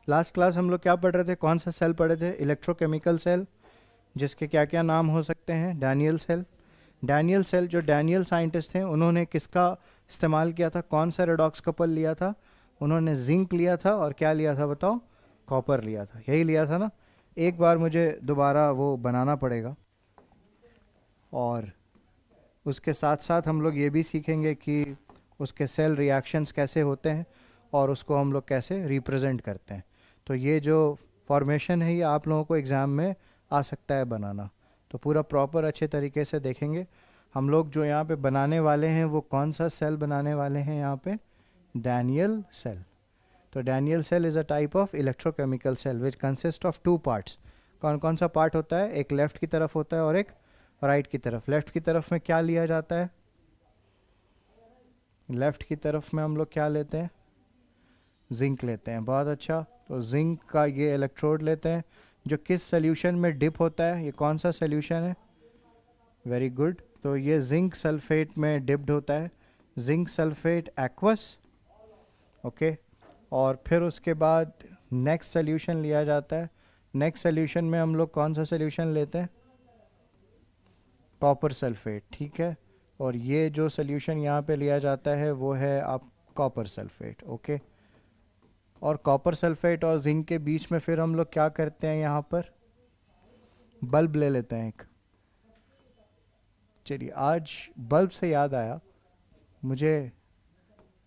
Last class हम लोग क्या पढ़ रहे थे, कौन सा सेल पढ़े थे? इलेक्ट्रोकेमिकल सेल, जिसके क्या क्या नाम हो सकते हैं? Daniell cell. डैनियल सेल, जो डैनियल साइंटिस्ट थे उन्होंने किसका इस्तेमाल किया था? कौन सा रेडॉक्स कपल लिया था? उन्होंने जिंक लिया था और क्या लिया था बताओ? कॉपर लिया था, यही लिया था ना? एक बार मुझे दोबारा वो बनाना पड़ेगा, और उसके साथ साथ हम लोग ये भी सीखेंगे कि उसके सेल रिएक्शंस कैसे होते हैं और उसको हम लोग कैसे रिप्रेजेंट करते हैं। तो ये जो फॉर्मेशन है ये आप लोगों को एग्ज़ाम में आ सकता है बनाना, तो पूरा प्रॉपर अच्छे तरीके से देखेंगे। हम लोग जो यहाँ पे बनाने वाले हैं वो कौन सा सेल बनाने वाले हैं यहाँ पे? Daniel cell. तो Daniel cell is a type of electrochemical cell which consist of two parts. कौन कौन सा पार्ट होता है? एक लेफ्ट की तरफ होता है और एक राइट की तरफ। लेफ्ट की तरफ में क्या लिया जाता है? लेफ्ट की तरफ में हम लोग क्या लेते हैं? जिंक लेते हैं। बहुत अच्छा। तो जिंक का ये इलेक्ट्रोड लेते हैं जो किस सोल्यूशन में डिप होता है? ये कौन सा सोल्यूशन है? Very good. तो ये जिंक सल्फेट में डिप्ड होता है, जिंक सल्फेट एक्वस। ओके। और फिर उसके बाद नेक्स्ट सोल्यूशन लिया जाता है। नेक्स्ट सोल्यूशन में हम लोग कौन सा सोल्यूशन लेते हैं? Copper sulphate. ठीक है। और ये जो सोल्यूशन यहाँ पे लिया जाता है वो है आप कॉपर सल्फेट। ओके। और कॉपर सल्फेट और जिंक के बीच में फिर हम लोग क्या करते हैं? यहाँ पर बल्ब ले लेते हैं एक। चलिए, आज बल्ब से याद आया मुझे,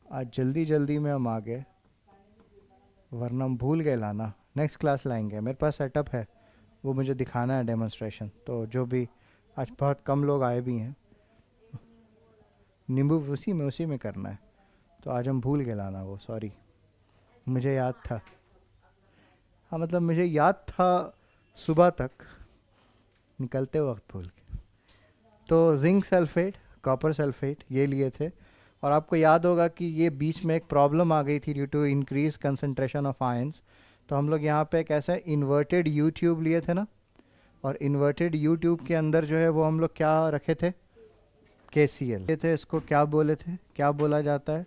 आज जल्दी जल्दी में हम आ गए, वरना हम भूल गए लाना। नेक्स्ट क्लास लाएंगे, मेरे पास सेटअप है, वो मुझे दिखाना है डेमोन्स्ट्रेशन। तो जो भी आज बहुत कम लोग आए भी हैं, नींबू उसी में करना है, तो आज हम भूल गए लाना वो, सॉरी। मुझे याद था, हाँ मतलब मुझे याद था सुबह तक, निकलते वक्त भूल गए। तो जिंक सल्फेट, कॉपर सल्फेट ये लिए थे। और आपको याद होगा कि ये बीच में एक प्रॉब्लम आ गई थी due to increase concentration of ions. तो हम लोग यहाँ पे एक ऐसा इन्वर्टेड यू ट्यूब लिए थे ना, और इन्वर्टेड यू ट्यूब के अंदर जो है वो हम लोग क्या रखे थे? KCl ये थे। इसको क्या बोले थे, क्या बोला जाता है?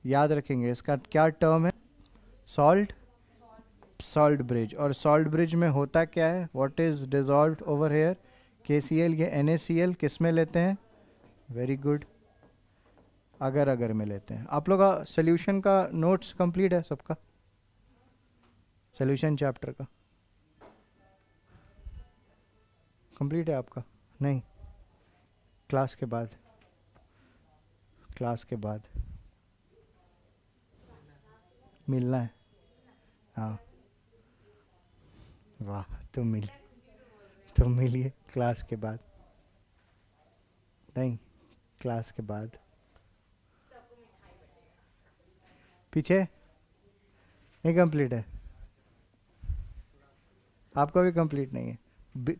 याद रखेंगे, इसका क्या टर्म है? Salt, salt bridge. और सॉल्ट ब्रिज में होता क्या है? What is dissolved over here? KCl। ये NaCl किस में लेते हैं? वेरी गुड, अगर अगर में लेते हैं। आप लोग का सोल्यूशन का नोट्स कंप्लीट है सबका? सोल्यूशन चैप्टर का कंप्लीट है आपका? नहीं, क्लास के बाद, क्लास के बाद मिलना है। हाँ, वाह, तुम मिलिए क्लास के बाद। नहीं, क्लास के बाद पीछे नहीं कंप्लीट है? आपका भी कंप्लीट नहीं है?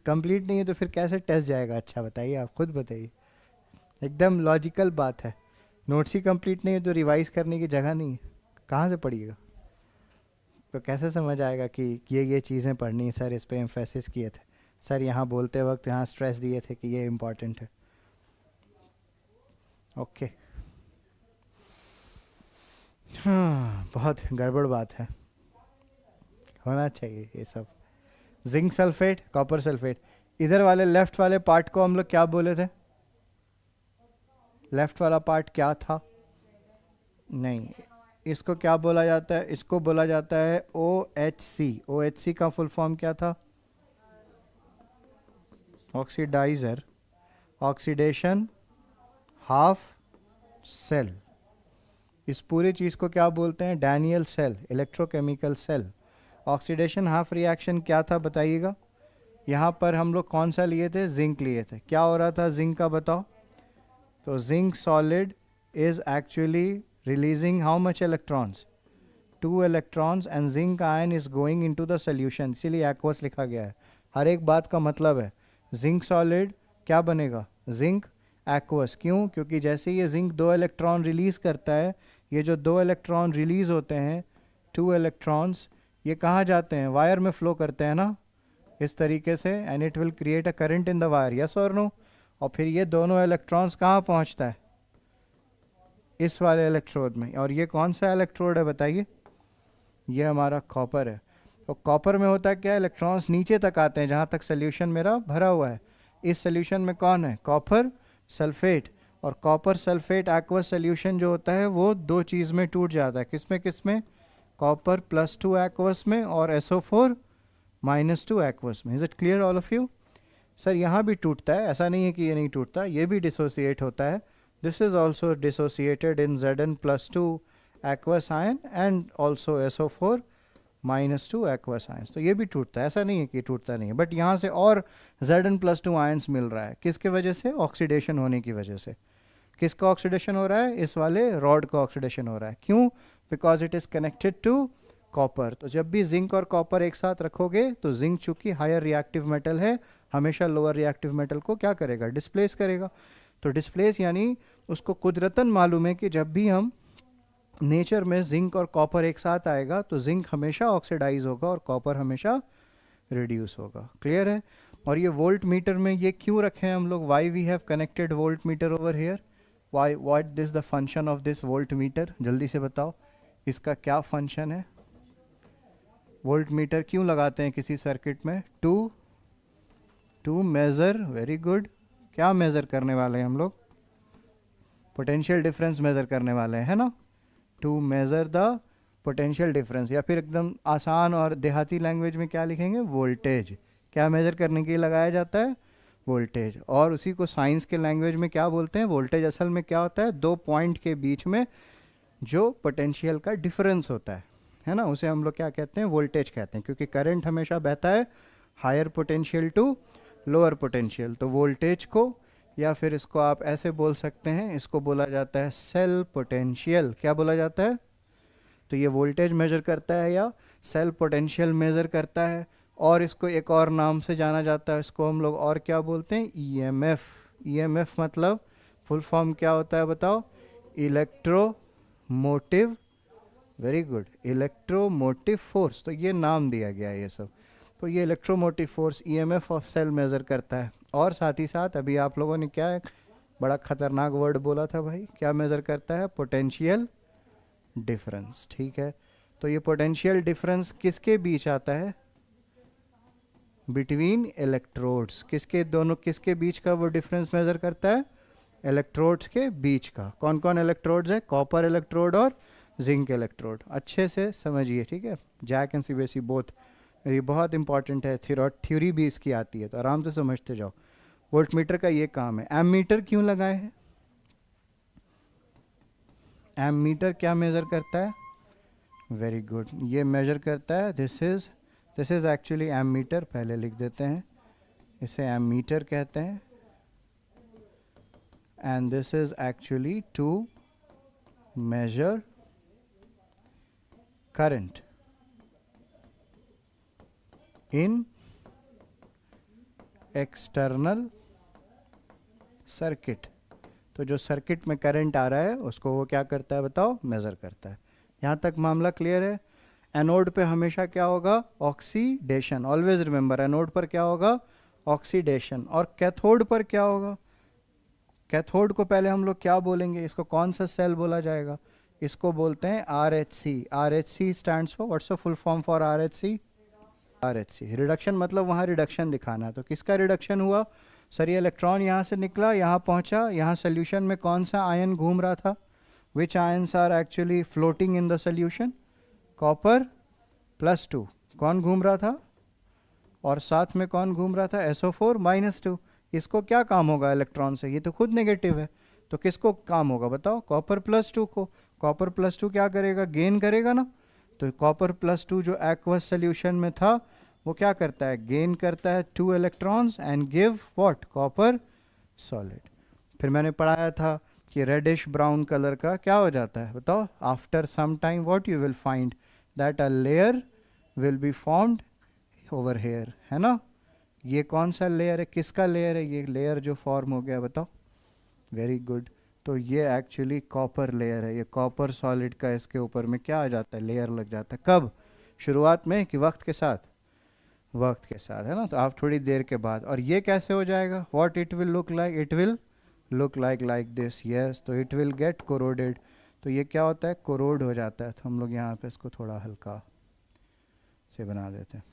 कंप्लीट नहीं है तो फिर कैसे टेस्ट जाएगा? अच्छा बताइए, आप खुद बताइए। एकदम लॉजिकल बात है। नोट्स ही कंप्लीट नहीं है तो रिवाइज करने की जगह नहीं है, कहाँ से पढ़िएगा? तो कैसे समझ आएगा कि ये चीज़ें पढ़नी? सर इस पे एम्फेसिस किए थे, सर यहाँ बोलते वक्त यहाँ स्ट्रेस दिए थे कि ये इम्पॉर्टेंट है। ओके। हाँ, बहुत गड़बड़ बात है, होना चाहिए ये सब। Zinc sulphate, copper sulphate. इधर वाले लेफ्ट वाले पार्ट को हम लोग क्या बोले थे? लेफ्ट वाला पार्ट क्या था? नहीं, इसको क्या बोला जाता है? इसको बोला जाता है OHC। OHC का फुल फॉर्म क्या था? Oxidiser, oxidation half cell. इस पूरी चीज़ को क्या बोलते हैं? Daniell cell, electrochemical cell. Oxidation half reaction क्या था बताइएगा? यहाँ पर हम लोग कौन सा लिए थे? जिंक लिए थे। क्या हो रहा था जिंक का बताओ? तो zinc solid is actually releasing how much electrons? 2 electrons, and zinc ion is going into the solution, इसीलिए aqueous लिखा गया है। हर एक बात का मतलब है। जिंक सॉलिड क्या बनेगा? Zinc aqueous। क्यों? क्योंकि जैसे ये जिंक 2 इलेक्ट्रॉन रिलीज करता है, ये जो 2 इलेक्ट्रॉन रिलीज होते हैं, 2 इलेक्ट्रॉन्स, ये कहाँ जाते हैं? वायर में फ्लो करते हैं ना, इस तरीके से, and it will create a current in the wire, yes और नो? और फिर ये दोनों इलेक्ट्रॉन्स कहाँ पहुँचता है? इस वाले इलेक्ट्रोड में। और ये कौन सा इलेक्ट्रोड है बताइए? ये हमारा कॉपर है। तो कॉपर में होता है क्या, इलेक्ट्रॉन्स नीचे तक आते हैं जहाँ तक सोल्यूशन मेरा भरा हुआ है। इस सोल्यूशन में कौन है, कॉपर सल्फेट। और कॉपर सल्फेट एक्वस सोल्यूशन जो होता है वो दो चीज़ में टूट जाता है, किसमें किसमें, कॉपर +2 एक्वस में और SO4 -2 एक्वस में। Is it clear all of you? Sir यहाँ भी टूटता है, ऐसा नहीं है कि ये नहीं टूटता, ये भी डिसोसिएट होता है। This is also dissociated in Zn+2 aqueous ion and also SO4 -2 aqueous ions. तो ये भी टूटता है, ऐसा नहीं है कि टूटता नहीं है। बट यहाँ से और Zn+2 आयंस मिल रहा है, किसके वजह से, ऑक्सीडेशन होने की वजह से। किसका ऑक्सीडेशन हो रहा है, इस वाले रॉड का ऑक्सीडेशन हो रहा है। क्यों, because it is connected to copper. तो जब भी जिंक और कॉपर एक साथ रखोगे तो जिंक चूंकि हायर रिएक्टिव मेटल है, हमेशा लोअर रिएक्टिव मेटल को क्या करेगा, डिस्प्लेस करेगा। तो डिस्प्लेस यानी उसको कुदरतन मालूम है कि जब भी हम नेचर में जिंक और कॉपर एक साथ आएगा तो जिंक हमेशा ऑक्सीडाइज होगा और कॉपर हमेशा रिड्यूस होगा। क्लियर है? और ये वोल्ट मीटर में ये क्यों रखे हैं हम लोग, why we have connected voltmeter over here, why what this the function of this voltmeter, जल्दी से बताओ इसका क्या फंक्शन है। वोल्ट मीटर क्यों लगाते हैं किसी सर्किट में, टू मेज़र, वेरी गुड, क्या मेज़र करने वाले हैं हम लोग, पोटेंशियल डिफरेंस मेज़र करने वाले हैं, है ना। To measure the potential difference, या फिर एकदम आसान और देहाती लैंग्वेज में क्या लिखेंगे, वोल्टेज। क्या मेज़र करने के लिए लगाया जाता है, वोल्टेज। और उसी को साइंस के लैंग्वेज में क्या बोलते हैं, वोल्टेज असल में क्या होता है, दो पॉइंट के बीच में जो पोटेंशियल का डिफरेंस होता है ना, उसे हम लोग क्या कहते हैं, वोल्टेज कहते हैं। क्योंकि करंट हमेशा बहता है higher potential to lower potential, तो वोल्टेज को, या फिर इसको आप ऐसे बोल सकते हैं, इसको बोला जाता है सेल पोटेंशियल। क्या बोला जाता है, तो ये वोल्टेज मेजर करता है या सेल पोटेंशियल मेजर करता है। और इसको एक और नाम से जाना जाता है, इसको हम लोग और क्या बोलते हैं, ईएमएफ। ईएमएफ मतलब फुल फॉर्म क्या होता है बताओ, electromotive, very good, electromotive force. तो ये नाम दिया गया है ये सब। तो ये electromotive force EMF of cell measure करता है। और साथ ही साथ अभी आप लोगों ने क्या एक बड़ा खतरनाक वर्ड बोला था भाई, क्या मेजर करता है, पोटेंशियल डिफरेंस। ठीक है, तो ये पोटेंशियल डिफरेंस किसके बीच आता है, बिटवीन इलेक्ट्रोड्स। किसके, दोनों किसके बीच का वो डिफरेंस मेजर करता है, इलेक्ट्रोड्स के बीच का। कौन कौन इलेक्ट्रोड्स है, कॉपर इलेक्ट्रोड और जिंक इलेक्ट्रोड। अच्छे से समझिए, ठीक है, जैक एंड सीबीएसई बोथ, ये बहुत इंपॉर्टेंट है, थ्योरी भी इसकी आती है, तो आराम से समझते जाओ। वोल्ट मीटर का ये काम है। एम मीटर क्यों लगाए हैं, एम मीटर क्या मेजर करता है, वेरी गुड, ये मेजर करता है, this is actually ammeter, पहले लिख देते हैं, इसे एम मीटर कहते हैं। And this is actually to measure current in external circuit. तो जो सर्किट में करंट आ रहा है उसको वो क्या करता है बताओ, मेज़र करता है। यहाँ तक मामला क्लियर है। एनोड पे हमेशा क्या होगा, ऑक्सीडेशन, ऑलवेज रिमेंबर, एनोड पर क्या होगा, ऑक्सीडेशन। और कैथोड पर क्या होगा, कैथोड को पहले हम लोग क्या बोलेंगे, इसको कौन सा सेल बोला जाएगा, इसको बोलते हैं RH। RH stands for, what's the full form for RH? Reduction मतलब वहाँ रिडक्शन दिखाना है। तो किसका रिडक्शन हुआ, सर ये इलेक्ट्रॉन यहाँ से निकला, यहाँ पहुँचा, यहाँ सोल्यूशन में कौन सा आयन घूम रहा था, which ions are actually floating in the solution, copper +2, कौन घूम रहा था, और साथ में कौन घूम रहा था, SO4 -2। इसको क्या काम होगा इलेक्ट्रॉन से, ये तो खुद नेगेटिव है, तो किसको काम होगा बताओ, कॉपर +2 को। कॉपर +2 क्या करेगा, गेन करेगा ना। तो कॉपर +2 जो एक्वस सोल्यूशन में था वो क्या करता है, गेन करता है 2 electrons and give what, copper solid. फिर मैंने पढ़ाया था कि रेडिश ब्राउन कलर का क्या हो जाता है बताओ, after some time what you will find that a layer will be formed over here, है ना। ये कौन सा लेयर है, किसका लेयर है, ये लेयर जो फॉर्म हो गया बताओ, वेरी गुड। तो ये एक्चुअली कॉपर लेयर है, ये कॉपर सॉलिड का इसके ऊपर में क्या आ जाता है, लेयर लग जाता है। कब, शुरुआत में कि वक्त के साथ, वक्त के साथ, है ना। तो आप थोड़ी देर के बाद, और ये कैसे हो जाएगा, what it will look like, it will look like this, yes. तो इट विल गेट कोरोडेड, तो ये क्या होता है, कोरोड हो जाता है। तो हम लोग यहाँ पे इसको थोड़ा हल्का से बना देते हैं।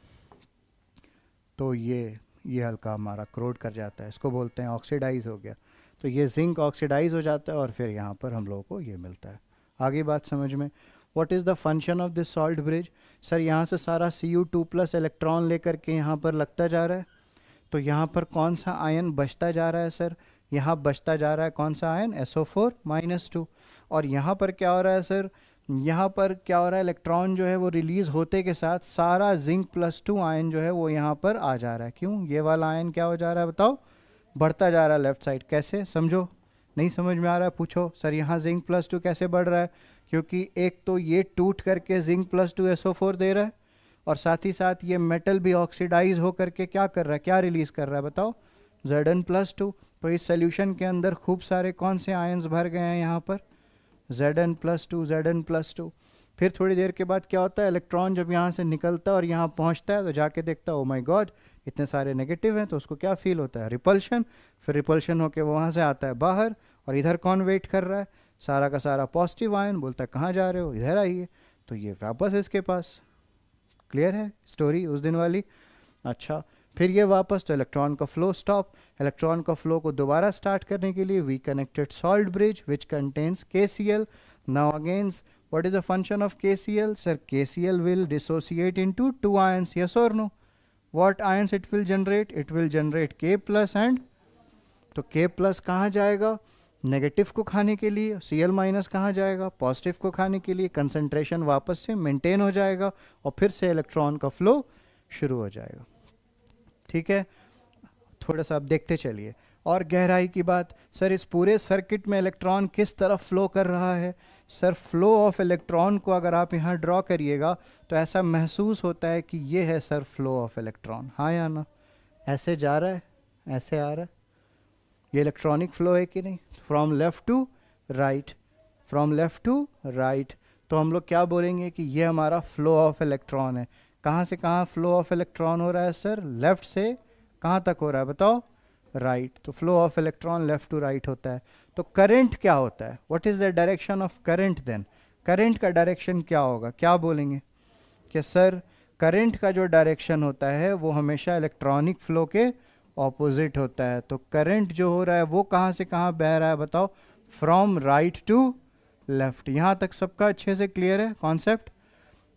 तो ये हल्का हमारा क्रोड कर जाता है, इसको बोलते हैं ऑक्सीडाइज हो गया। तो ये जिंक ऑक्सीडाइज हो जाता है और फिर यहाँ पर हम लोगों को ये मिलता है। आगे बात समझ में। What is the function of this salt bridge? Sir यहाँ से सारा Cu2+ इलेक्ट्रॉन लेकर के यहाँ पर लगता जा रहा है, तो यहाँ पर कौन सा आयन बचता जा रहा है सर? यहाँ बचता जा रहा है कौन सा आयन? SO4-2। और यहाँ पर क्या हो रहा है सर? यहाँ पर क्या हो रहा है? इलेक्ट्रॉन जो है वो रिलीज़ होते के साथ सारा Zn+2 आयन जो है वो यहाँ पर आ जा रहा है। क्यों? ये वाला आयन क्या हो जा रहा है बताओ? बढ़ता जा रहा है लेफ्ट साइड। कैसे? समझो, नहीं समझ में आ रहा है पूछो। सर यहाँ Zn+2 कैसे बढ़ रहा है? क्योंकि एक तो ये टूट करके Zn+2 SO4 दे रहा है, और साथ ही साथ ये मेटल भी ऑक्सीडाइज हो करके क्या कर रहा है, क्या रिलीज़ कर रहा है बताओ? Zn+2। तो इस सोल्यूशन के अंदर खूब सारे कौन से आयन्स भर गए हैं यहाँ पर? Zn+2, Zn+2। फिर थोड़ी देर के बाद क्या होता है? इलेक्ट्रॉन जब यहाँ से निकलता है और यहाँ पहुँचता है तो जाके देखता है ओ माय गॉड इतने सारे नेगेटिव हैं, तो उसको क्या फील होता है? रिपल्शन। फिर रिपल्शन होके वो वहाँ से आता है बाहर, और इधर कौन वेट कर रहा है? सारा का सारा पॉजिटिव आयन। बोलता है कहाँ जा रहे हो, इधर आइए। तो ये वापस इसके पास। क्लियर है स्टोरी उस दिन वाली? अच्छा, फिर ये वापस, तो इलेक्ट्रॉन का फ्लो स्टॉप। इलेक्ट्रॉन का फ्लो को दोबारा स्टार्ट करने के लिए we connected salt bridge which contains KCl। Now again what is the function of KCl? Sir, KCl will dissociate into 2 ions, yes or no? What ions it will generate? It will generate K plus and, तो K plus कहाँ जाएगा? Negative को खाने के लिए। Cl- कहाँ जाएगा? Positive को खाने के लिए। कंसंट्रेशन वापस से मेंटेन हो जाएगा और फिर से इलेक्ट्रॉन का फ्लो शुरू हो जाएगा। ठीक है, थोड़ा सा आप देखते चलिए। और गहराई की बात, सर इस पूरे सर्किट में इलेक्ट्रॉन किस तरफ फ्लो कर रहा है? सर फ्लो ऑफ इलेक्ट्रॉन को अगर आप यहाँ ड्रॉ करिएगा तो ऐसा महसूस होता है कि ये है सर फ्लो ऑफ इलेक्ट्रॉन। हाँ या ना? ऐसे जा रहा है, ऐसे आ रहा है। ये इलेक्ट्रॉनिक फ्लो है कि नहीं? From left to right, from left to right. तो हम लोग क्या बोलेंगे कि ये हमारा फ्लो ऑफ इलेक्ट्रॉन है। कहाँ से कहाँ फ्लो ऑफ इलेक्ट्रॉन हो रहा है सर? लेफ़्ट से कहाँ तक हो रहा है बताओ? राइट। तो flow of electron left to right होता है। तो करंट क्या होता है? What is the direction of current then? Current का डायरेक्शन क्या होगा? क्या बोलेंगे कि सर करंट का जो डायरेक्शन होता है वो हमेशा इलेक्ट्रॉनिक फ्लो के ऑपोजिट होता है। तो करंट जो हो रहा है वो कहाँ से कहाँ बह रहा है बताओ? From right to left. यहाँ तक सबका अच्छे से क्लियर है कॉन्सेप्ट?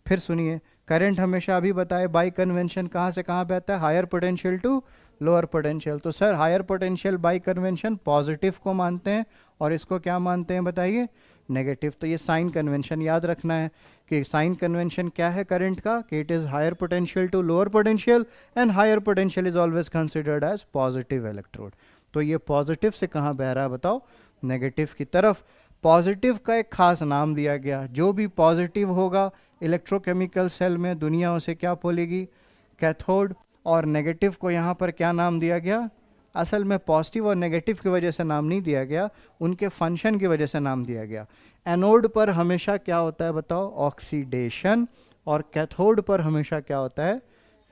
फिर सुनिए, करंट हमेशा अभी बताए बाई कन्वेंशन कहाँ से कहाँ बहता है? Higher potential to lower potential. तो sir higher potential by convention positive को मानते हैं और इसको क्या मानते हैं बताइए? नेगेटिव। तो ये साइन कन्वेंशन याद रखना है कि साइन कन्वेंशन क्या है करंट का? कि it is higher potential to lower potential and higher potential is always considered as positive electrode. तो ये पॉजिटिव से कहाँ बह रहा है बताओ? नेगेटिव की तरफ। पॉजिटिव का एक खास नाम दिया गया, जो भी पॉजिटिव होगा इलेक्ट्रोकेमिकल सेल में दुनिया उसे क्या बोलेगी? कैथोड। और नेगेटिव को यहाँ पर क्या नाम दिया गया? असल में पॉजिटिव और नेगेटिव की वजह से नाम नहीं दिया गया, उनके फंक्शन की वजह से नाम दिया गया। एनोड पर हमेशा क्या होता है बताओ? ऑक्सीडेशन। और कैथोड पर हमेशा क्या होता है?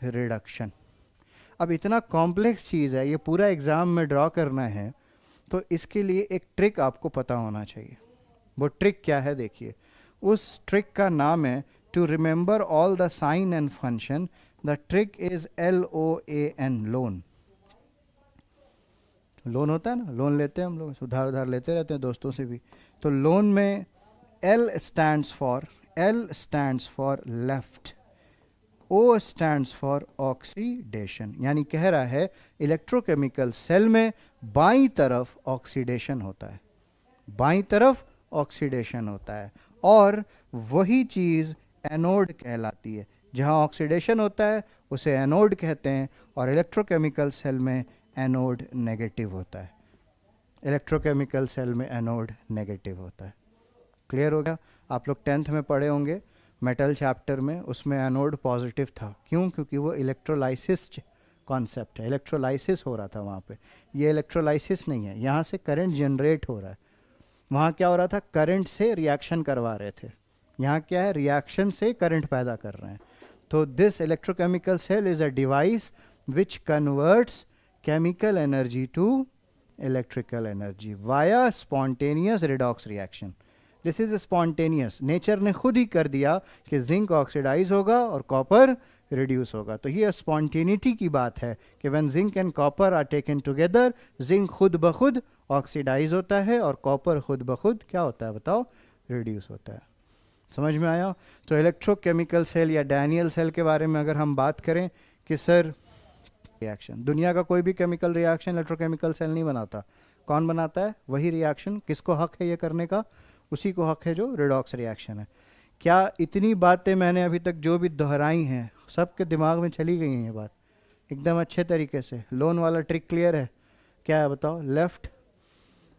रिडक्शन। अब इतना कॉम्प्लेक्स चीज़ है, ये पूरा एग्ज़ाम में ड्रॉ करना है, तो इसके लिए एक ट्रिक आपको पता होना चाहिए। वो ट्रिक क्या है देखिए, उस ट्रिक का नाम है to remember all the sign and function. The trick is LOAN, loan. Loan होता है ना, लोन लेते हैं हम लोग, उधार उधार लेते रहते हैं दोस्तों से भी। तो लोन में L stands for left, O stands for oxidation. यानी कह रहा है इलेक्ट्रोकेमिकल सेल में बाईं तरफ ऑक्सीडेशन होता है, बाईं तरफ ऑक्सीडेशन होता है, और वही चीज़ एनोड कहलाती है। जहाँ ऑक्सीडेशन होता है उसे एनोड कहते हैं, और इलेक्ट्रोकेमिकल सेल में एनोड नेगेटिव होता है। इलेक्ट्रोकेमिकल सेल में एनोड नेगेटिव होता है। क्लियर हो गया? आप लोग 10th में पढ़े होंगे मेटल चैप्टर में, उसमें एनोड पॉजिटिव था। क्यों? क्योंकि वो इलेक्ट्रोलाइसिस कॉन्सेप्ट है, इलेक्ट्रोलाइसिस हो रहा था वहाँ पे। ये इलेक्ट्रोलाइसिस नहीं है, यहाँ से करंट जनरेट हो रहा है। वहाँ क्या हो रहा था? करंट से रिएक्शन करवा रहे थे। यहाँ क्या है? रिएक्शन से करंट पैदा कर रहे हैं। तो this electrochemical cell is a device which converts chemical energy to electrical energy via spontaneous redox reaction. This is spontaneous, nature ने खुद ही कर दिया कि जिंक ऑक्सीडाइज होगा और कॉपर रिड्यूस होगा। तो ये स्पॉन्टेनिटी की बात है कि when zinc and copper are taken together, zinc खुद ब खुद ऑक्सीडाइज होता है और कॉपर खुद ब खुद क्या होता है बताओ, रिड्यूस होता है। समझ में आया? तो इलेक्ट्रोकेमिकल सेल या डैनियल सेल के बारे में अगर हम बात करें कि सर रिएक्शन, दुनिया का कोई भी केमिकल रिएक्शन इलेक्ट्रोकेमिकल सेल नहीं बनाता। कौन बनाता है? वही रिएक्शन, किसको हक है ये करने का? उसी को हक है जो रिडॉक्स रिएक्शन है। क्या इतनी बातें मैंने अभी तक जो भी दोहराई हैं सबके दिमाग में चली गई हैं ये बात एकदम अच्छे तरीके से? लोन वाला ट्रिक क्लियर है? क्या है बताओ? लेफ्ट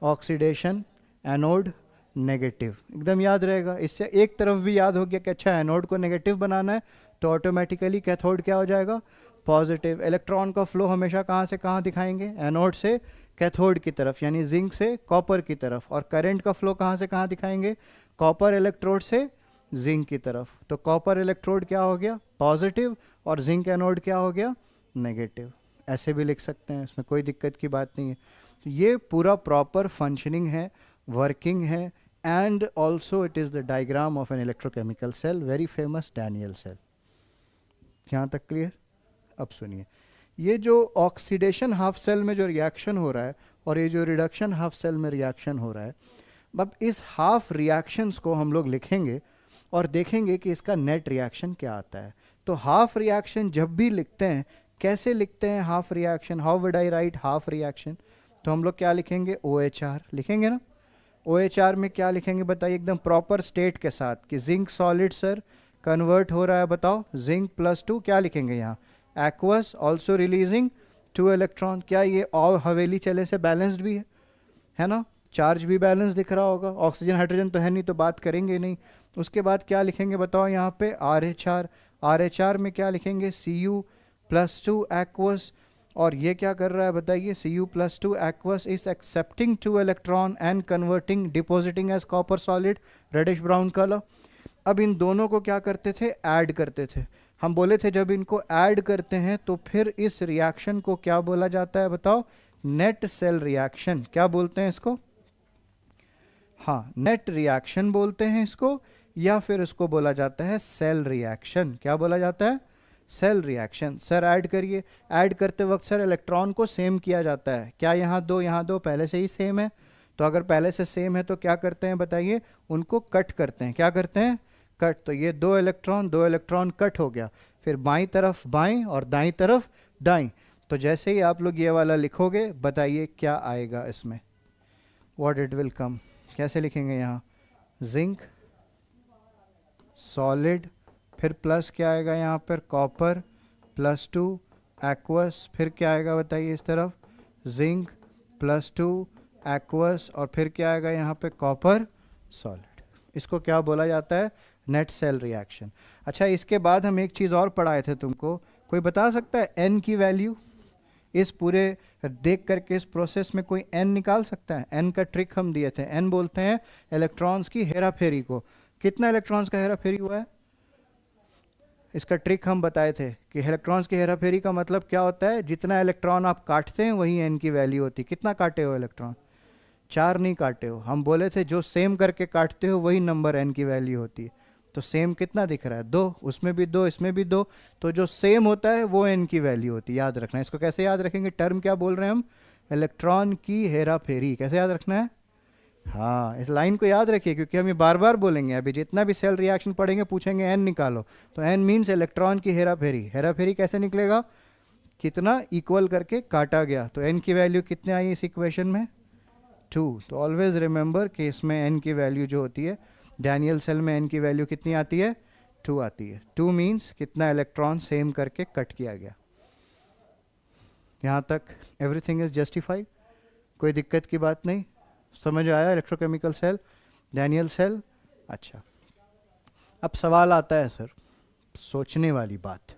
ऑक्सीडेशन, एनोड नेगेटिव, एकदम याद रहेगा। इससे एक तरफ भी याद हो गया कि अच्छा एनोड को नेगेटिव बनाना है तो ऑटोमेटिकली कैथोड क्या हो जाएगा? पॉजिटिव। इलेक्ट्रॉन का फ्लो हमेशा कहाँ से कहाँ दिखाएंगे? एनोड से कैथोड की तरफ, यानी जिंक से कॉपर की तरफ। और करंट का फ्लो कहाँ से कहाँ दिखाएंगे? कॉपर इलेक्ट्रोड से जिंक की तरफ। तो कॉपर इलेक्ट्रोड क्या हो गया? पॉजिटिव, और जिंक एनोड क्या हो गया? नेगेटिव। ऐसे भी लिख सकते हैं, इसमें कोई दिक्कत की बात नहीं है। तो ये पूरा प्रॉपर फंक्शनिंग है, वर्किंग है, and also it is the diagram of an electrochemical cell, very famous Daniell cell. यहाँ तक क्लियर? अब सुनिए, ये जो ऑक्सीडेशन हाफ सेल में जो रिएक्शन हो रहा है और ये जो रिडक्शन हाफ सेल में रिएक्शन हो रहा है, अब इस हाफ रिएक्शंस को हम लोग लिखेंगे और देखेंगे कि इसका नेट रिएक्शन क्या आता है। तो हाफ रिएक्शन जब भी लिखते हैं, कैसे लिखते हैं half reaction? How would I right half reaction? तो हम लोग क्या लिखेंगे? OHR लिखेंगे ना। OHR में क्या लिखेंगे बताइए एकदम प्रॉपर स्टेट के साथ कि जिंक सॉलिड सर कन्वर्ट हो रहा है, बताओ जिंक +2 क्या लिखेंगे यहाँ? Aqueous, also releasing 2 electron. क्या ये और हवेली चले से बैलेंस्ड भी है ना? चार्ज भी बैलेंस दिख रहा होगा, ऑक्सीजन हाइड्रोजन तो है नहीं तो बात करेंगे नहीं। उसके बाद क्या लिखेंगे बताओ यहाँ पे? RH RH में क्या लिखेंगे? Cu+2 aqueous. और ये क्या कर रहा है बताइए? Cu+2 aqueous is accepting 2 electron and converting, depositing as copper solid, reddish brown colour. अब इन दोनों को क्या करते थे? ऐड करते थे। हम बोले थे जब इनको ऐड करते हैं तो फिर इस रिएक्शन को क्या बोला जाता है बताओ? Net cell reaction. क्या बोलते हैं इसको? हाँ, नेट रिएक्शन बोलते हैं इसको, या फिर इसको बोला जाता है सेल रिएक्शन। क्या बोला जाता है? Cell reaction. सर ऐड करिए, ऐड करते वक्त सर इलेक्ट्रॉन को सेम किया जाता है। क्या यहाँ दो पहले से ही सेम है? तो अगर पहले से सेम है तो क्या करते हैं बताइए? उनको कट करते हैं। क्या करते हैं? कट। तो ये दो इलेक्ट्रॉन कट हो गया, फिर बाईं तरफ बाईं और दाईं तरफ दाईं। तो जैसे ही आप लोग ये वाला लिखोगे बताइए क्या आएगा इसमें? What it will come? कैसे लिखेंगे यहाँ? जिंक सॉलिड, फिर प्लस क्या आएगा यहाँ पर? कॉपर +2 एक्वस, फिर क्या आएगा बताइए इस तरफ? जिंक +2 एक्वस, और फिर क्या आएगा यहाँ पे? Copper solid. इसको क्या बोला जाता है? Net cell reaction. अच्छा, इसके बाद हम एक चीज़ और पढ़ाए थे तुमको, कोई बता सकता है n की वैल्यू? इस पूरे देख करके इस प्रोसेस में कोई n निकाल सकता है? n का ट्रिक हम दिए थे। n बोलते हैं इलेक्ट्रॉन्स की हेराफेरी को। कितना इलेक्ट्रॉन्स का हेराफेरी हुआ है? इसका ट्रिक हम बताए थे कि इलेक्ट्रॉन्स की हेराफेरी का मतलब क्या होता है? जितना इलेक्ट्रॉन आप काटते हैं वही n की वैल्यू होती है। कितना काटे हो इलेक्ट्रॉन? 4 नहीं काटे हो। हम बोले थे जो सेम करके काटते हो वही नंबर n की वैल्यू होती है। तो सेम कितना दिख रहा है? 2, उसमें भी 2, इसमें भी 2। तो जो सेम होता है वो n की वैल्यू होती है। याद रखना है। इसको कैसे याद रखेंगे? टर्म क्या बोल रहे हैं हम? इलेक्ट्रॉन की हेराफेरी। कैसे याद रखना है? हाँ, इस लाइन को याद रखिए क्योंकि हम ये बार बार बोलेंगे। अभी जितना भी सेल रिएक्शन पढ़ेंगे पूछेंगे n निकालो, तो n मीन्स इलेक्ट्रॉन की हेराफेरी। हेराफेरी कैसे निकलेगा? कितना इक्वल करके काटा गया। तो n की वैल्यू कितने आई इस इक्वेशन में? 2। तो ऑलवेज रिमेंबर कि इसमें n की वैल्यू जो होती है, डैनियल सेल में n की वैल्यू कितनी आती है? 2 आती है। 2 मीन्स कितना इलेक्ट्रॉन सेम करके कट किया गया। यहाँ तक एवरीथिंग इज जस्टिफाइड, कोई दिक्कत की बात नहीं। समझ आया इलेक्ट्रोकेमिकल सेल, डैनियल सेल? अच्छा, अब सवाल आता है सर, सोचने वाली बात,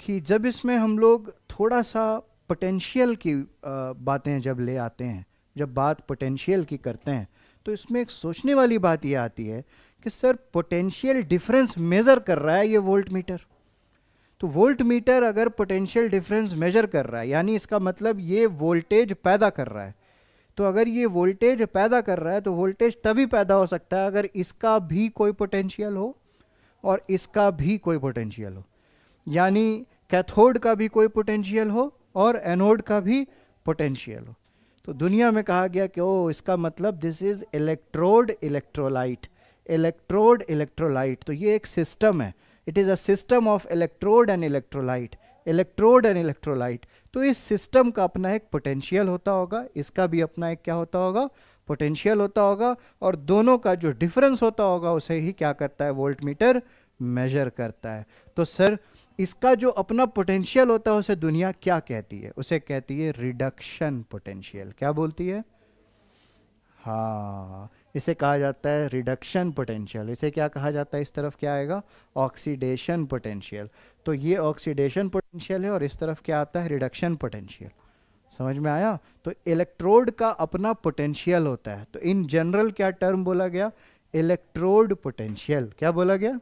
कि जब इसमें हम लोग थोड़ा सा पोटेंशियल की बातें जब ले आते हैं, जब बात पोटेंशियल की करते हैं, तो इसमें एक सोचने वाली बात ये आती है कि सर पोटेंशियल डिफरेंस मेज़र कर रहा है ये वोल्ट मीटर। तो वोल्ट मीटर अगर पोटेंशियल डिफरेंस मेजर कर रहा है यानी इसका मतलब ये वोल्टेज पैदा कर रहा है। तो अगर ये वोल्टेज पैदा कर रहा है तो वोल्टेज तभी पैदा हो सकता है अगर इसका भी कोई पोटेंशियल हो। और इसका भी कोई पोटेंशियल हो, यानी कैथोड का भी कोई पोटेंशियल हो और एनोड का भी पोटेंशियल हो। तो दुनिया में कहा गया कि ओ इसका मतलब this is electrode electrolyte, electrode electrolyte. तो ये एक सिस्टम है, it is a system of electrode and electrolyte, electrode and electrolyte. तो इस सिस्टम का अपना एक पोटेंशियल होता होगा, इसका भी अपना एक क्या होता होगा, पोटेंशियल होता होगा, और दोनों का जो डिफरेंस होता होगा उसे ही क्या करता है, वोल्ट मीटर मेजर करता है। तो सर इसका जो अपना पोटेंशियल होता है उसे दुनिया क्या कहती है, उसे कहती है रिडक्शन पोटेंशियल। क्या बोलती है, हाँ इसे कहा जाता है रिडक्शन पोटेंशियल। इसे क्या कहा जाता है, इस तरफ क्या आएगा, ऑक्सीडेशन पोटेंशियल। तो ये ऑक्सीडेशन पोटेंशियल है और इस तरफ क्या आता है, रिडक्शन पोटेंशियल। समझ में आया। तो इलेक्ट्रोड का अपना पोटेंशियल होता है। तो इन जनरल क्या टर्म बोला गया, इलेक्ट्रोड पोटेंशियल। क्या बोला गया,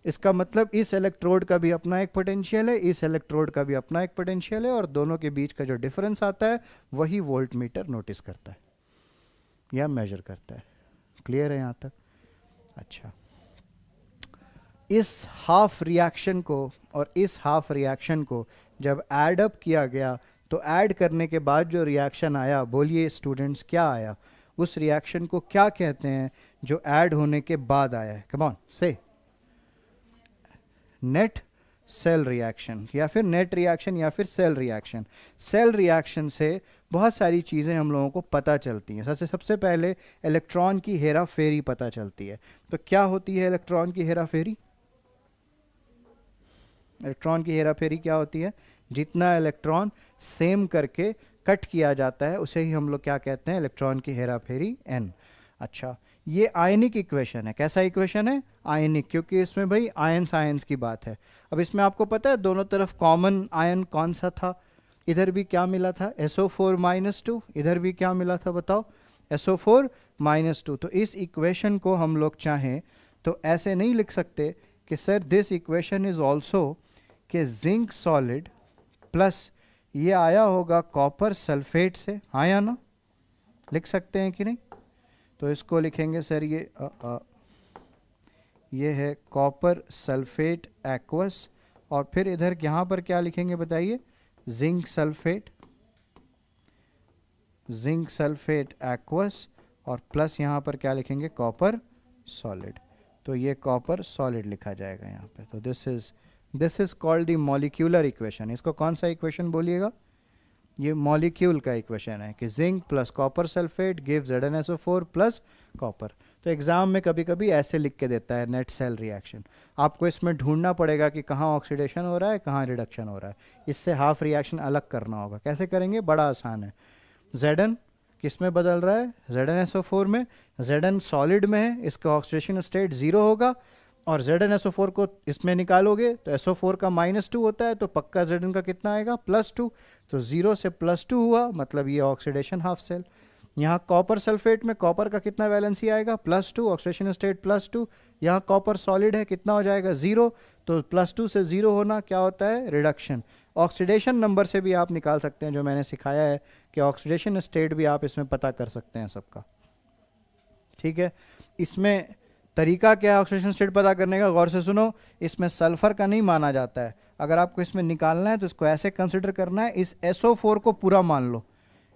इसका मतलब इस इलेक्ट्रोड का भी अपना एक पोटेंशियल है, इस इलेक्ट्रोड का भी अपना एक पोटेंशियल है, और दोनों के बीच का जो डिफरेंस आता है वही वोल्ट मीटर नोटिस करता है या मेजर करता है। क्लियर है यहाँ तक। अच्छा, इस हाफ रिएक्शन को और इस हाफ रिएक्शन को जब ऐड अप किया गया तो ऐड करने के बाद जो रिएक्शन आया, बोलिए स्टूडेंट्स क्या आया, उस रिएक्शन को क्या कहते हैं जो ऐड होने के बाद आया है, कम ऑन से। नेट सेल रिएक्शन या फिर नेट रिएक्शन या फिर सेल रिएक्शन। सेल रिएक्शन से बहुत सारी चीज़ें हम लोगों को पता चलती हैं। सबसे पहले इलेक्ट्रॉन की हेरा फेरी पता चलती है। तो क्या होती है इलेक्ट्रॉन की हेरा फेरी, इलेक्ट्रॉन की हेरा फेरी क्या होती है, जितना इलेक्ट्रॉन सेम करके कट किया जाता है उसे ही हम लोग क्या कहते हैं, इलेक्ट्रॉन की हेरा फेरी एन। अच्छा, ये आयनिक इक्वेशन है। कैसा इक्वेशन है, आयनिक, क्योंकि इसमें भाई आयंस आयंस की बात है। अब इसमें आपको पता है दोनों तरफ कॉमन आयन कौन सा था, इधर भी क्या मिला था SO4-2, इधर भी क्या मिला था बताओ, SO4-2। तो इस इक्वेशन को हम लोग चाहें तो ऐसे नहीं लिख सकते कि sir this equation is also कि जिंक सॉलिड प्लस ये आया होगा कॉपर सल्फेट से, हाँ या ना, लिख सकते हैं कि नहीं। तो इसको लिखेंगे सर ये है कॉपर सल्फेट एक्वस, और फिर इधर यहाँ पर क्या लिखेंगे बताइए, zinc sulphate, zinc sulphate aqueous, और प्लस यहाँ पर क्या लिखेंगे, कॉपर सॉलिड। तो ये कॉपर सॉलिड लिखा जाएगा यहाँ पे। तो this is called the molecular equation. इसको कौन सा इक्वेशन बोलिएगा, ये मॉलिक्यूल का इक्वेशन है कि zinc plus copper sulphate give ZnSO4 plus copper. तो एग्जाम में कभी कभी ऐसे लिख के देता है नेट सेल रिएक्शन। आपको इसमें ढूंढना पड़ेगा कि कहाँ ऑक्सीडेशन हो रहा है, कहाँ रिडक्शन हो रहा है। इससे हाफ रिएक्शन अलग करना होगा। कैसे करेंगे, बड़ा आसान है। Zn किस में बदल रहा है, ZnSO4 में। Zn सॉलिड में है, इसका ऑक्सीडेशन स्टेट 0 होगा, और ZnSO4 को इसमें निकालोगे तो SO4 का -2 होता है, तो पक्का Zn का कितना आएगा, +2। तो 0 से +2 हुआ, मतलब ये ऑक्सीडेशन हाफ सेल। यहाँ कॉपर सल्फेट में कॉपर का कितना वैलेंसी आएगा, +2, ऑक्सीडेशन स्टेट +2। यहाँ कॉपर सॉलिड है, कितना हो जाएगा, 0। तो +2 से 0 होना क्या होता है, रिडक्शन। ऑक्सीडेशन नंबर से भी आप निकाल सकते हैं, जो मैंने सिखाया है कि ऑक्सीडेशन स्टेट भी आप इसमें पता कर सकते हैं सबका। ठीक है, इसमें तरीका क्या है ऑक्सीडेशन स्टेट पता करने का, गौर से सुनो। इसमें सल्फर का नहीं माना जाता है। अगर आपको इसमें निकालना है तो इसको ऐसे कंसिडर करना है, इस SO4 को पूरा मान लो।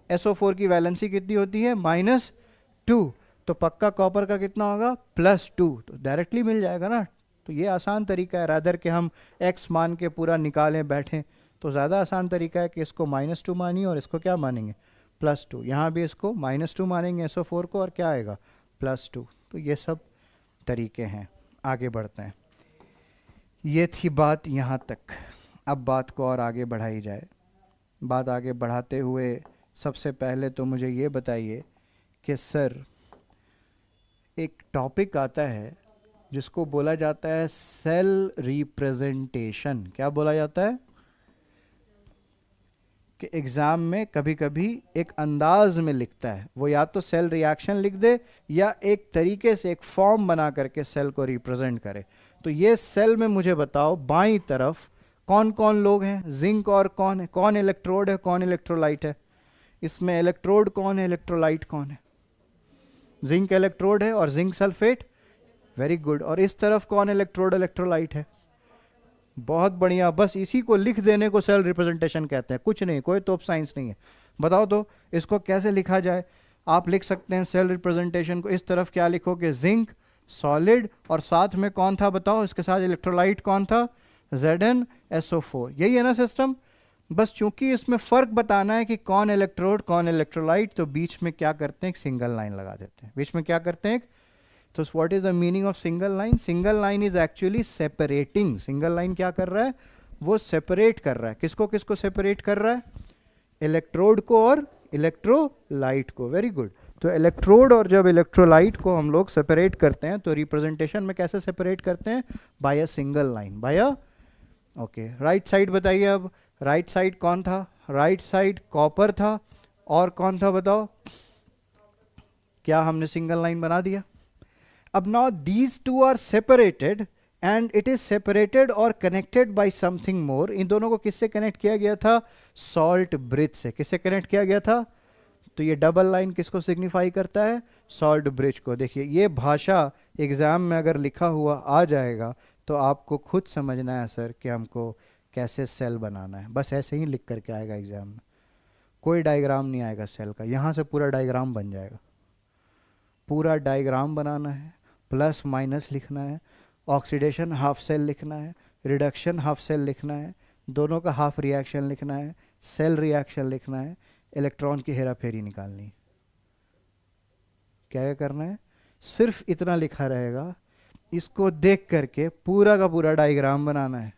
SO4 की वैलेंसी कितनी होती है, -2। तो पक्का कॉपर का कितना होगा, +2। तो डायरेक्टली मिल जाएगा ना। तो ये आसान तरीका है, रादर के हम x मान के पूरा निकालें बैठें, तो ज़्यादा आसान तरीका है कि इसको -2 मानिए और इसको क्या मानेंगे, +2। यहाँ भी इसको -2 मानेंगे SO4 को, और क्या आएगा, +2। तो ये सब तरीके हैं। आगे बढ़ते हैं। ये थी बात यहाँ तक। अब बात को और आगे बढ़ाई जाए। बात आगे बढ़ाते हुए सबसे पहले तो मुझे ये बताइए कि सर एक टॉपिक आता है जिसको बोला जाता है सेल रिप्रेजेंटेशन। क्या बोला जाता है कि एग्ज़ाम में कभी कभी एक अंदाज में लिखता है, वो या तो सेल रिएक्शन लिख दे या एक तरीके से एक फॉर्म बना करके सेल को रिप्रेजेंट करे। तो ये सेल में मुझे बताओ बाईं तरफ कौन कौन लोग हैं, जिंक और कौन है, कौन इलेक्ट्रोड है, कौन इलेक्ट्रोलाइट है। इसमें इलेक्ट्रोड कौन है, इलेक्ट्रोलाइट कौन है, जिंक इलेक्ट्रोड है और जिंक सल्फेट वेरी गुड। और इस तरफ कौन इलेक्ट्रोड इलेक्ट्रोलाइट है? बहुत बढ़िया, बस इसी को लिख देने को सेल रिप्रेजेंटेशन कहते हैं, कुछ नहीं, कोई तोप साइंस नहीं है। बताओ तो इसको कैसे लिखा जाए? आप लिख सकते हैं सेल रिप्रेजेंटेशन को इस तरफ, क्या लिखोगे? जिंक सॉलिड, और साथ में कौन था बताओ, इसके साथ इलेक्ट्रोलाइट कौन था? ZnSO4। यही है ना सिस्टम? बस चूंकि इसमें फर्क बताना है कि कौन इलेक्ट्रोड कौन इलेक्ट्रोलाइट, तो बीच में क्या करते हैं, एक सिंगल लाइन लगा देते हैं। बीच में क्या करते हैं? तो what is the meaning of single line? Single line is actually separating. Single line क्या कर रहा है? वो सेपरेट कर रहा है। किसको किसको सेपरेट कर रहा है? इलेक्ट्रोड को और इलेक्ट्रोलाइट को। Very good. तो इलेक्ट्रोड और जब इलेक्ट्रोलाइट को हम लोग सेपरेट करते हैं तो रिप्रेजेंटेशन में कैसे सेपरेट करते हैं? By a single line, by a. Okay, right side बताइए अब। राइट साइड कौन था? राइट साइड कॉपर था, और कौन था बताओ? क्या हमने सिंगल लाइन बना दिया? अब now these two are separated and it is separated और कनेक्टेड बाय समथिंग मोर। इन दोनों को किससे कनेक्ट किया गया था? सॉल्ट ब्रिज से। किससे कनेक्ट किया गया था? तो ये डबल लाइन किसको सिग्निफाई करता है? सॉल्ट ब्रिज को। देखिए ये भाषा एग्जाम में अगर लिखा हुआ आ जाएगा तो आपको खुद समझना है सर कि हमको कैसे सेल बनाना है। बस ऐसे ही लिख करके आएगा एग्जाम में, कोई डायग्राम नहीं आएगा सेल का। यहाँ से पूरा डायग्राम बन जाएगा। पूरा डायग्राम बनाना है, प्लस माइनस लिखना है, ऑक्सीडेशन हाफ सेल लिखना है, रिडक्शन हाफ सेल लिखना है, दोनों का हाफ रिएक्शन लिखना है, सेल रिएक्शन लिखना है, इलेक्ट्रॉन की हेरा फेरी निकालनी है। क्या क्या करना है? सिर्फ इतना लिखा रहेगा। इसको देख करके पूरा का पूरा डायग्राम बनाना है,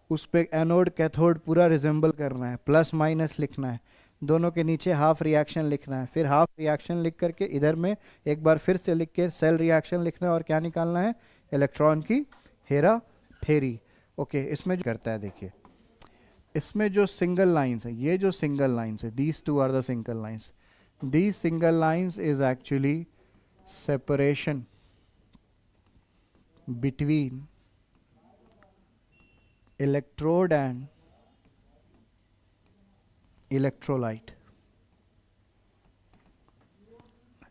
उस पर एनोड कैथोड पूरा रिजेंबल करना है, प्लस माइनस लिखना है, दोनों के नीचे हाफ रिएक्शन लिखना है, फिर हाफ रिएक्शन लिख करके इधर में एक बार फिर से लिख के सेल रिएक्शन लिखना है, और क्या निकालना है? इलेक्ट्रॉन की हेरा फेरी। ओके, इसमें जो करता है देखिए, इसमें जो सिंगल लाइंस है, ये जो सिंगल लाइंस है, these two are the single lines. These single lines is actually separation between electrode and electrolyte.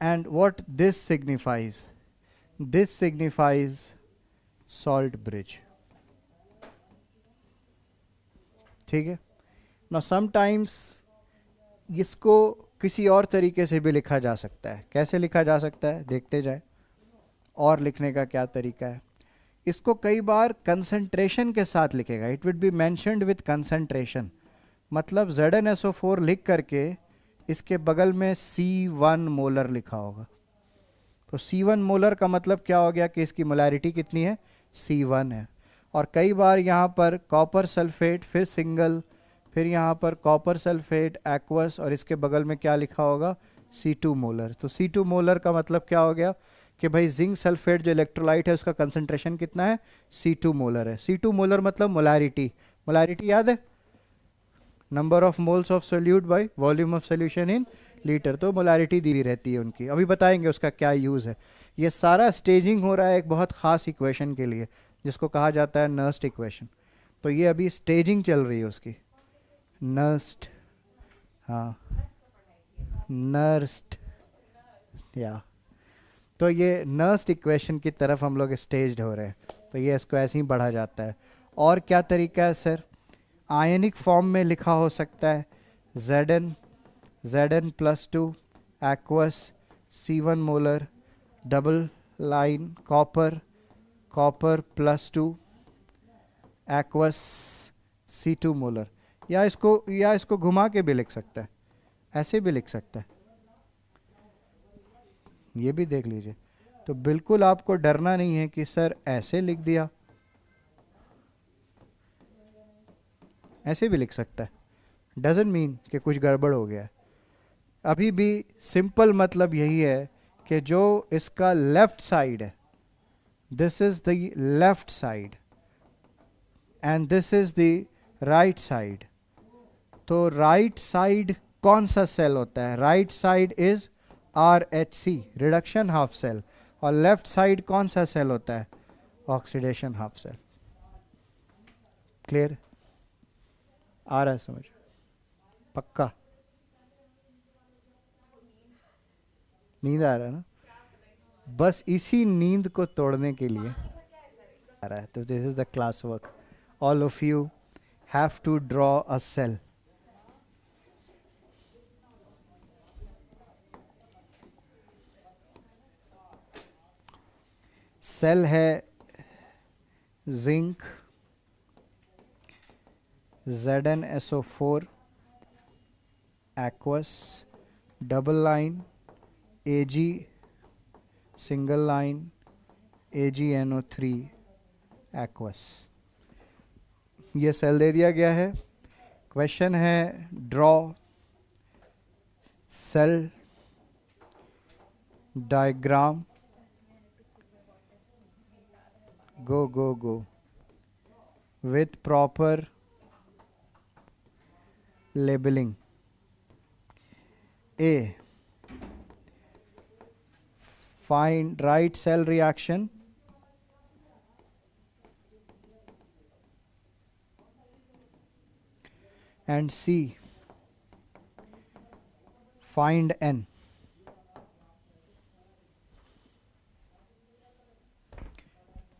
And what this signifies? This signifies salt bridge. ठीक है ना? समटाइम्स इसको किसी और तरीके से भी लिखा जा सकता है। कैसे लिखा जा सकता है देखते जाए, और लिखने का क्या तरीका है। इसको कई बार कंसंट्रेशन के साथ लिखेगा, it will be mentioned with concentration. मतलब ZnSO4 लिख करके इसके बगल में C1 मोलर लिखा होगा। तो C1 मोलर का मतलब क्या हो गया कि इसकी मोलैरिटी कितनी है? C1 है। और कई बार यहाँ पर कॉपर सल्फेट, फिर सिंगल, फिर यहाँ पर कॉपर सल्फेट एक्वस, और इसके बगल में क्या लिखा होगा? C2 molar. तो C2 मोलर का मतलब क्या हो गया कि भाई जिंक सल्फेट जो इलेक्ट्रोलाइट है उसका कंसंट्रेशन कितना है? C2 मोलर है। C2 मोलर मतलब मोलैरिटी। मोलैरिटी याद है? Number of moles of solute by volume of solution in litre. तो मोलैरिटी दी रहती है उनकी, अभी बताएंगे उसका क्या यूज़ है। ये सारा स्टेजिंग हो रहा है एक बहुत ख़ास इक्वेशन के लिए जिसको कहा जाता है नर्स्ट इक्वेशन। तो ये अभी स्टेजिंग चल रही है उसकी, नर्स्ट, हाँ नर्स्ट, या तो ये नर्स्ट इक्वेशन की तरफ हम लोग स्टेज्ड हो रहे हैं। तो ये इसको ऐसे ही बढ़ा जाता है। और क्या तरीका है सर? आयनिक फॉर्म में लिखा हो सकता है Zn+2 aqueous C1 molar, double line copper, copper +2 aqueous C2 molar. या इसको घुमा के भी लिख सकता है, ऐसे भी लिख सकता है, ये भी देख लीजिए। तो बिल्कुल आपको डरना नहीं है कि सर ऐसे लिख दिया, ऐसे भी लिख सकता है, डजंट मीन कि कुछ गड़बड़ हो गया है। अभी भी सिंपल मतलब यही है कि जो इसका लेफ्ट साइड है, this is the left side and this is the right side. तो राइट साइड कौन सा सेल होता है? Right side is RHC, reduction half cell. और लेफ्ट साइड कौन सा सेल होता है? Oxidation half cell. क्लियर? आ रहा है समझ? पक्का? नींद आ रहा है ना? बस इसी नींद को तोड़ने के लिए आ रहा है। तो this is the class work, all of you have to draw a cell. Cell है zinc ZnSO4 aqueous, double line Ag single line AgNO3 aqueous। ये सेल दे दिया गया है। क्वेश्चन है draw cell diagram. go with proper labeling. A, find right cell reaction. And C, find N.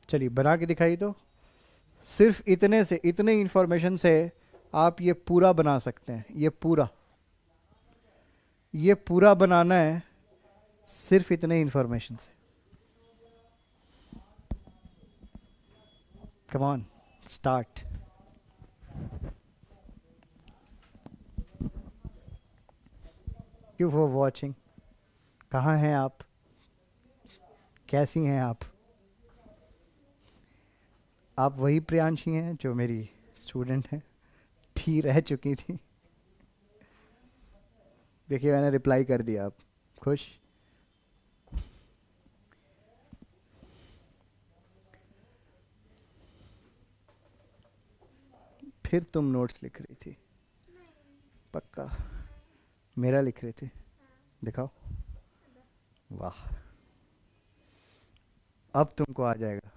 चलिए बना के दिखाई। तो सिर्फ इतने से, इतने इंफॉर्मेशन से आप ये पूरा बना सकते हैं। ये पूरा बनाना है सिर्फ इतने इंफॉर्मेशन से। Come on, start. You for watching. कहाँ हैं आप, कैसी हैं आप? आप वही प्रियांशी हैं जो मेरी स्टूडेंट हैं, थी, रह चुकी थी। देखिए मैंने रिप्लाई कर दिया, आप खुश? फिर तुम नोट्स लिख रही थी? पक्का मेरा लिख रही थी? दिखाओ। वाह, अब तुमको आ जाएगा।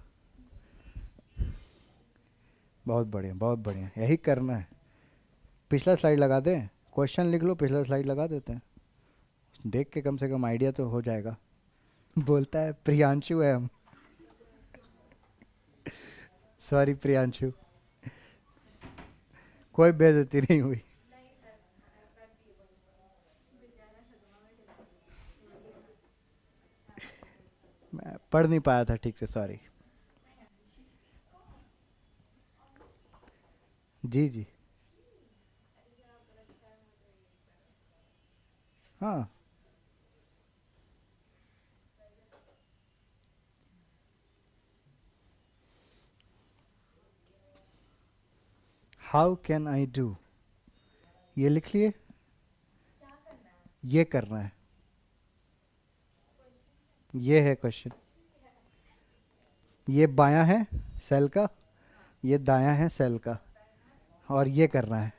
बहुत बढ़िया, बहुत बढ़िया, यही करना है। पिछला स्लाइड लगा दें, क्वेश्चन लिख लो, पिछला स्लाइड लगा देते हैं, देख के कम से कम आइडिया तो हो जाएगा। बोलता है प्रियांशु है हम। सॉरी प्रियांशु, कोई बेइज्जती नहीं हुई। मैं पढ़ नहीं पाया था ठीक से, सॉरी। जी जी, हाँ। हाउ कैन आई डू, ये लिख लिए। ये करना है, ये है क्वेश्चन। ये बायां है सेल का, ये दायां है सेल का, और ये करना है।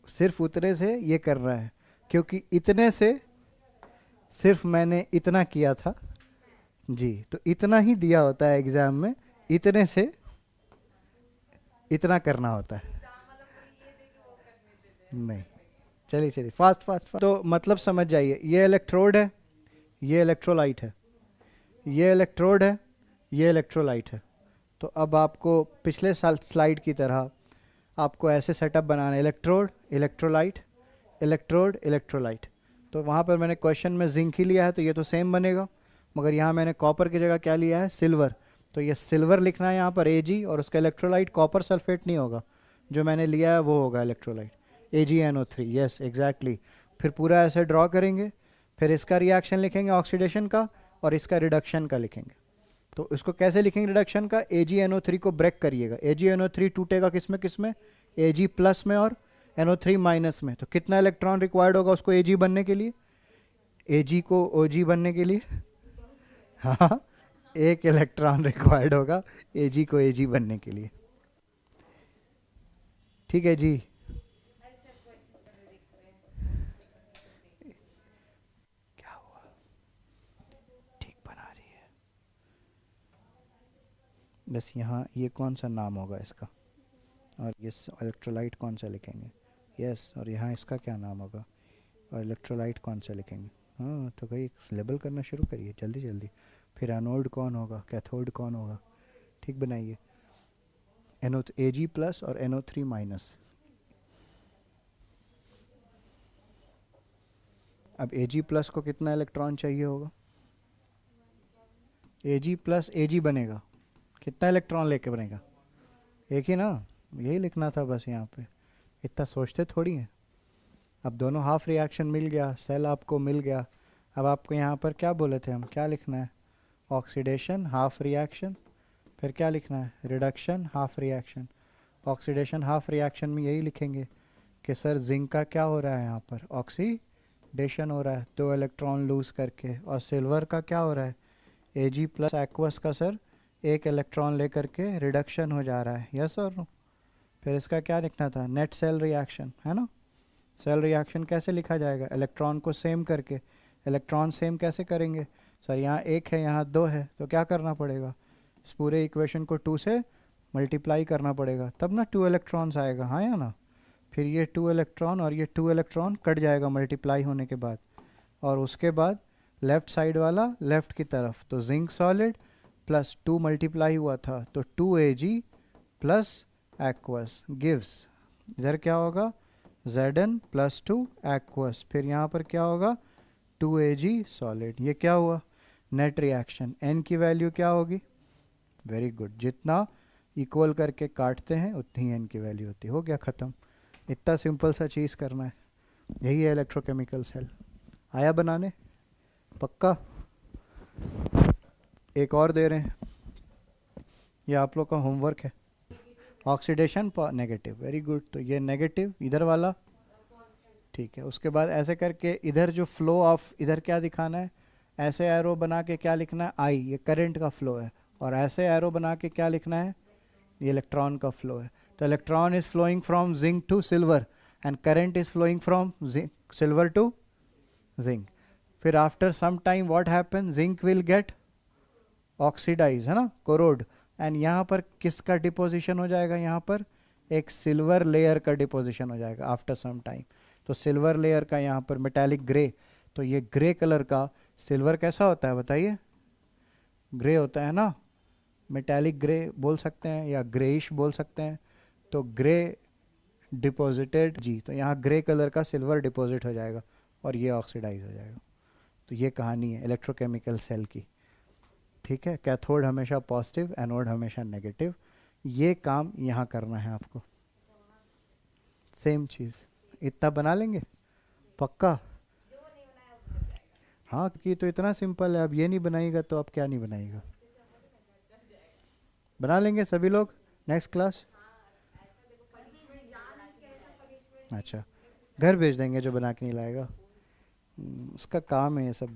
सिर्फ उतने से ये करना है, क्योंकि इतने से सिर्फ मैंने इतना किया था जी, तो इतना ही दिया होता है एग्जाम में, इतने से इतना करना होता है। नहीं, चलिए चलिए, फास्ट फास्ट फास्ट। तो मतलब समझ जाइए, ये इलेक्ट्रोड है, ये इलेक्ट्रोलाइट है, ये इलेक्ट्रोड है, ये इलेक्ट्रोलाइट है। तो अब आपको पिछले साल स्लाइड की तरह आपको ऐसे सेटअप बनाना है, इलेक्ट्रोड इलेक्ट्रोलाइट, इलेक्ट्रोड इलेक्ट्रोलाइट। तो वहाँ पर मैंने क्वेश्चन में जिंक ही लिया है, तो ये तो सेम बनेगा, मगर यहाँ मैंने कॉपर की जगह क्या लिया है, सिल्वर। तो ये सिल्वर लिखना है यहाँ पर Ag, और उसका इलेक्ट्रोलाइट कॉपर सल्फेट नहीं होगा, जो मैंने लिया है वो होगा इलेक्ट्रोलाइट AgNO3। Yes exactly. फिर पूरा ऐसे ड्रॉ करेंगे, फिर इसका रिएक्शन लिखेंगे ऑक्सीडेशन का, और इसका रिडक्शन का लिखेंगे। तो इसको कैसे लिखेंगे रिडक्शन का, AgNO3 को ब्रेक करिएगा। AgNO3 टूटेगा किस में किस में, Ag प्लस में और NO3 माइनस में। तो कितना इलेक्ट्रॉन रिक्वायर्ड होगा उसको Ag बनने के लिए, Ag को OG बनने के लिए? हाँ, एक इलेक्ट्रॉन रिक्वायर्ड होगा Ag को Ag बनने के लिए। ठीक है जी। क्या हुआ, ठीक बना रही है। बस यहाँ ये कौन सा नाम होगा इसका, और ये इलेक्ट्रोलाइट कौन सा लिखेंगे, यस। और यहाँ इसका क्या नाम होगा, और इलेक्ट्रोलाइट कौन सा लिखेंगे, हाँ तो भाई लेबल करना शुरू करिए जल्दी जल्दी। फिर एनोड कौन होगा, कैथोड कौन होगा, ठीक बनाइए। एनओ Ag प्लस और NO3 माइनस। अब Ag प्लस को कितना इलेक्ट्रॉन चाहिए होगा? Ag प्लस Ag बनेगा, कितना इलेक्ट्रॉन लेके बनेगा? एक ही ना, यही लिखना था बस यहाँ पे, इतना सोचते थोड़ी हैं। अब दोनों हाफ रिएक्शन मिल गया, सेल आपको मिल गया। अब आपको यहाँ पर क्या बोले थे हम, क्या लिखना है? ऑक्सीडेशन हाफ रिएक्शन, फिर क्या लिखना है? Reduction half reaction. Oxidation half reaction में यही लिखेंगे कि सर जिंक का क्या हो रहा है, यहाँ पर ऑक्सीडेशन हो रहा है 2 इलेक्ट्रॉन लूज करके, और सिल्वर का क्या हो रहा है? Ag प्लस एक्वस का सर 1 इलेक्ट्रॉन लेकर के रिडक्शन हो जा रहा है, यस और नो। फिर इसका क्या लिखना था? नेट सेल रिएक्शन, है ना। सेल रिएक्शन कैसे लिखा जाएगा? इलेक्ट्रॉन को सेम करके। इलेक्ट्रॉन सेम कैसे करेंगे? सर यहाँ 1 है, यहाँ 2 है, तो क्या करना पड़ेगा? इस पूरे इक्वेशन को 2 से मल्टीप्लाई करना पड़ेगा, तब ना 2 इलेक्ट्रॉन्स आएगा, हाँ या ना। फिर ये 2 इलेक्ट्रॉन और ये 2 इलेक्ट्रॉन कट जाएगा मल्टीप्लाई होने के बाद, और उसके बाद लेफ्ट साइड वाला लेफ्ट की तरफ, तो जिंक सॉलिड प्लस 2 मल्टीप्लाई हुआ था तो 2Ag प्लस एक्वस गिव्स, इधर क्या होगा? Zn प्लस 2 एक्वस, फिर यहाँ पर क्या होगा? 2Ag solid. ये क्या हुआ? Net reaction. n की वैल्यू क्या होगी? वेरी गुड, जितना इक्वल करके काटते हैं उतनी n की वैल्यू होती है। हो गया ख़त्म। इतना सिंपल सा चीज़ करना है, यही है इलेक्ट्रोकेमिकल सेल। आया बनाने? पक्का? एक और दे रहे हैं, ये आप लोग का होमवर्क है। Oxidation negative, very good. तो ये नेगेटिव इधर वाला, ठीक है। उसके बाद ऐसे करके इधर जो फ्लो ऑफ, इधर क्या दिखाना है? ऐसे एरो बना के क्या लिखना है? आई, ये करंट का फ्लो है। और ऐसे एरो बना के क्या लिखना है? ये इलेक्ट्रॉन का फ्लो है। तो electron is flowing from zinc to silver and current is flowing from silver to zinc. फिर after some time what happen? Zinc will get oxidise, है ना, कोरोड, एंड यहाँ पर किसका डिपोजिशन हो जाएगा? यहाँ पर एक सिल्वर लेयर का डिपोजिशन हो जाएगा आफ्टर सम टाइम। तो सिल्वर लेयर का यहाँ पर मेटालिक ग्रे, तो ये ग्रे कलर का सिल्वर कैसा होता है बताइए? ग्रे होता है ना, मेटालिक ग्रे बोल सकते हैं या ग्रेइश बोल सकते हैं। तो ग्रे डिपॉजिटेड जी, तो यहाँ ग्रे कलर का सिल्वर डिपॉजिट हो जाएगा और ये ऑक्सीडाइज हो जाएगा। तो ये कहानी है इलेक्ट्रोकेमिकल सेल की, ठीक है। कैथोड हमेशा पॉजिटिव, एनोड हमेशा नेगेटिव। ये काम यहाँ करना है आपको, सेम चीज़। इतना बना लेंगे पक्का? हाँ, क्योंकि तो इतना सिंपल है। अब ये नहीं बनाएगा तो अब क्या नहीं बनाएगा? बना लेंगे सभी लोग नेक्स्ट क्लास। अच्छा, घर भेज देंगे जो बना के नहीं लाएगा। उसका काम है ये सब।